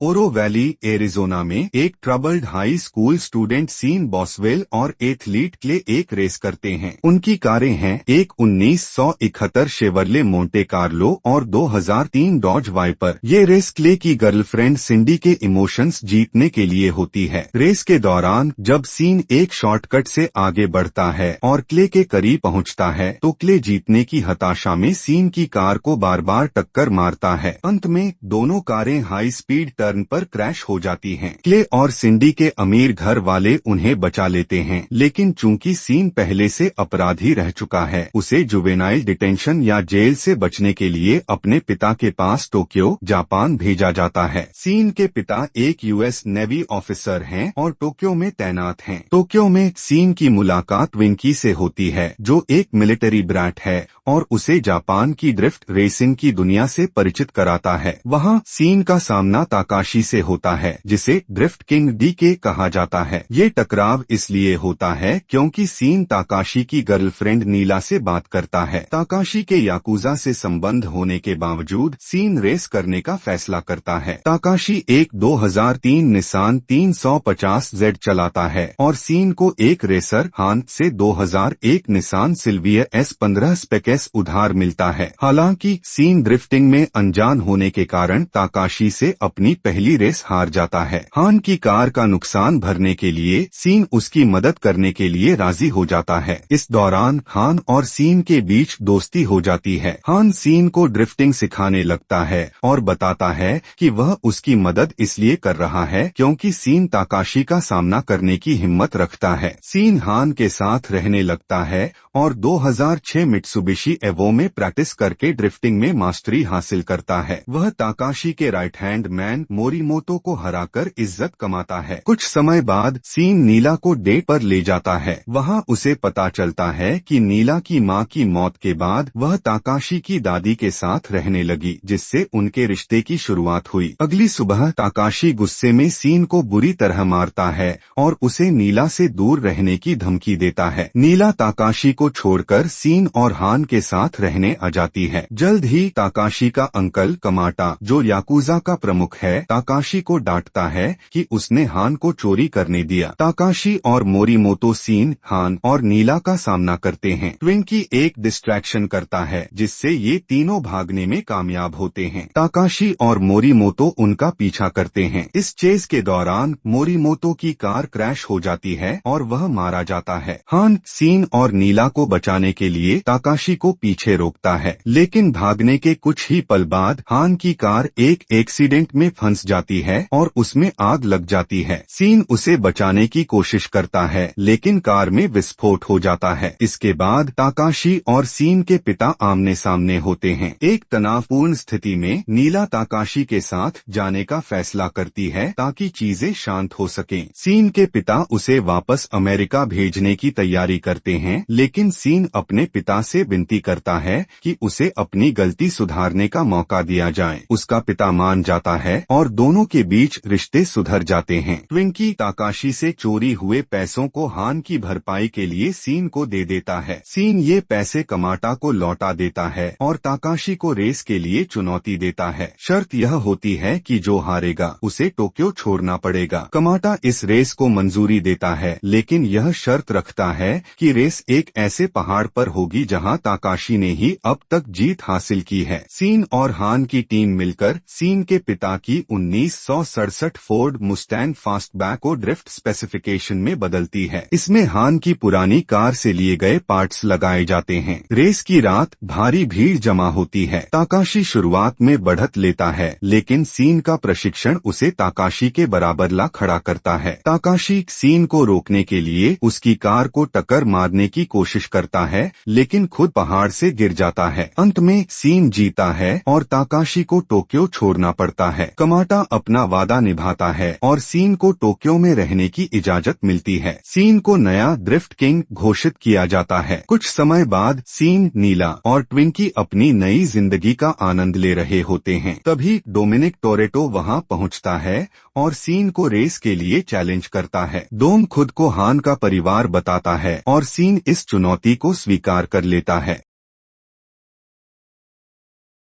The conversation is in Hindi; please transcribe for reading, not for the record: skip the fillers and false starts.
ओरो वैली, एरिजोना में एक troubled high school student Sean Boswell और एथलीट क्ले एक रेस करते हैं। उनकी कारें हैं एक 1971 शेवरले मोंटे कार्लो और 2003 डॉज वाइपर। ये रेस क्ले की गर्लफ्रेंड सिंडी के इमोशंस जीतने के लिए होती है। रेस के दौरान जब सीन एक शॉर्टकट से आगे बढ़ता है और क्ले के करीब पहुंचता है तो क्ले जीतने की हताशा में सीन की कार को बार बार टक्कर मारता है। अंत में दोनों कारें हाई स्पीड टर्न पर क्रैश हो जाती हैं। क्ले और सिंडी के अमीर घर वाले उन्हें बचा लेते हैं, लेकिन चूंकि सीन पहले से अपराधी रह चुका है, उसे जुवेनाइल डिटेंशन या जेल से बचने के लिए अपने पिता के पास टोक्यो, जापान भेजा जाता है। सीन के पिता एक यूएस नेवी ऑफिसर हैं और टोक्यो में तैनात हैं। टोक्यो में सीन की मुलाकात विंकी से होती है, जो एक मिलिट्री ब्रैट है और उसे जापान की ड्रिफ्ट रेसिंग की दुनिया से परिचित कराता है। वहाँ सीन का सामना ताकाशी से होता है, जिसे ड्रिफ्ट किंग डीके कहा जाता है। ये टकराव इसलिए होता है क्योंकि सीन ताकाशी की गर्लफ्रेंड नीला से बात करता है। ताकाशी के याकुजा से संबंध होने के बावजूद सीन रेस करने का फैसला करता है। ताकाशी एक 2003 निसान 350Z चलाता है और सीन को एक रेसर हान से 2001 निसान सिल्विया S15 स्पेकेस उधार मिलता है। हालांकि सीन ड्रिफ्टिंग में अनजान होने के कारण ताकाशी से अपनी पहली रेस हार जाता है। हान की कार का नुकसान भरने के लिए सीन उसकी मदद करने के लिए राजी हो जाता है। इस दौरान हान और सीन के बीच दोस्ती हो जाती है। हान सीन को ड्रिफ्टिंग सिखाने लगता है और बताता है कि वह उसकी मदद इसलिए कर रहा है क्योंकि सीन ताकाशी का सामना करने की हिम्मत रखता है। सीन हान के साथ रहने लगता है और 2006 मित्सुबिशी एवो में प्रैक्टिस करके ड्रिफ्टिंग में मास्टरी हासिल करता है। वह ताकाशी के राइट हैंड मैन मोरीमोतो को हराकर इज्जत कमाता है। कुछ समय बाद सीन नीला को डेट पर ले जाता है। वहाँ उसे पता चलता है कि नीला की मां की मौत के बाद वह ताकाशी की दादी के साथ रहने लगी, जिससे उनके रिश्ते की शुरुआत हुई। अगली सुबह ताकाशी गुस्से में सीन को बुरी तरह मारता है और उसे नीला से दूर रहने की धमकी देता है। नीला ताकाशी को छोड़कर सीन और हान के साथ रहने आ जाती है। जल्द ही ताकाशी का अंकल कमाटा, जो याकुजा का प्रमुख है, ताकाशी को डांटता है कि उसने हान को चोरी करने दिया। ताकाशी और मोरीमोतो सीन, हान और नीला का सामना करते हैं। ट्विंकी एक डिस्ट्रैक्शन करता है जिससे ये तीनों भागने में कामयाब होते हैं। ताकाशी और मोरीमोतो उनका पीछा करते हैं। इस चेज के दौरान मोरीमोतो की कार क्रैश हो जाती है और वह मारा जाता है। हान सीन और नीला को बचाने के लिए ताकाशी को पीछे रोकता है, लेकिन भागने के कुछ ही पल बाद हान की कार एक एक्सीडेंट में फंस जाती है और उसमें आग लग जाती है। सीन उसे बचाने की कोशिश करता है, लेकिन कार में विस्फोट हो जाता है। इसके बाद ताकाशी और सीन के पिता आमने सामने होते हैं। एक तनावपूर्ण स्थिति में नीला ताकाशी के साथ जाने का फैसला करती है ताकि चीजें शांत हो सकें। सीन के पिता उसे वापस अमेरिका भेजने की तैयारी करते हैं, लेकिन सीन अपने पिता से विनती करता है कि उसे अपनी गलती सुधारने का मौका दिया जाए। उसका पिता मान जाता है और दोनों के बीच रिश्ते सुधर जाते हैं। ट्विंकी ताकाशी से चोरी हुए पैसों को हान की भरपाई के लिए सीन को दे देता है। सीन ये पैसे कमाटा को लौटा देता है और ताकाशी को रेस के लिए चुनौती देता है। शर्त यह होती है कि जो हारेगा उसे टोक्यो छोड़ना पड़ेगा। कमाटा इस रेस को मंजूरी देता है, लेकिन यह शर्त रखता है कि रेस एक ऐसे पहाड़ पर होगी जहां ताकाशी ने ही अब तक जीत हासिल की है। सीन और हान की टीम मिलकर सीन के पिता की 1967 फोर्ड मुस्टैंग फास्टबैक को ड्रिफ्ट स्पेसिफिकेशन में बदलती है। इसमें हान की पुरानी कार से लिए गए पार्ट्स लगाए जाते हैं। रेस की रात भारी भीड़ जमा होती है। ताकाशी शुरुआत में बढ़त लेता है, लेकिन सीन का प्रशिक्षण उसे ताकाशी के बराबर ला खड़ा करता है। ताकाशी सीन को रोकने के लिए उसकी कार को टक्कर मारने की कोशिश करता है, लेकिन खुद पहाड़ से गिर जाता है। अंत में सीन जीता है और ताकाशी को टोक्यो छोड़ना पड़ता है। कमाटा अपना वादा निभाता है और सीन को टोक्यो में रहने की इजाजत मिलती है। सीन को नया ड्रिफ्ट किंग घोषित किया जाता है। कुछ समय बाद सीन, नीला और ट्विंकी अपनी नई जिंदगी का आनंद ले रहे होते हैं। तभी डोमिनिक टोरेटो वहां पहुंचता है और सीन को रेस के लिए चैलेंज करता है। डोम खुद को हान का परिवार बताता है और सीन इस चुनौती को स्वीकार कर लेता है।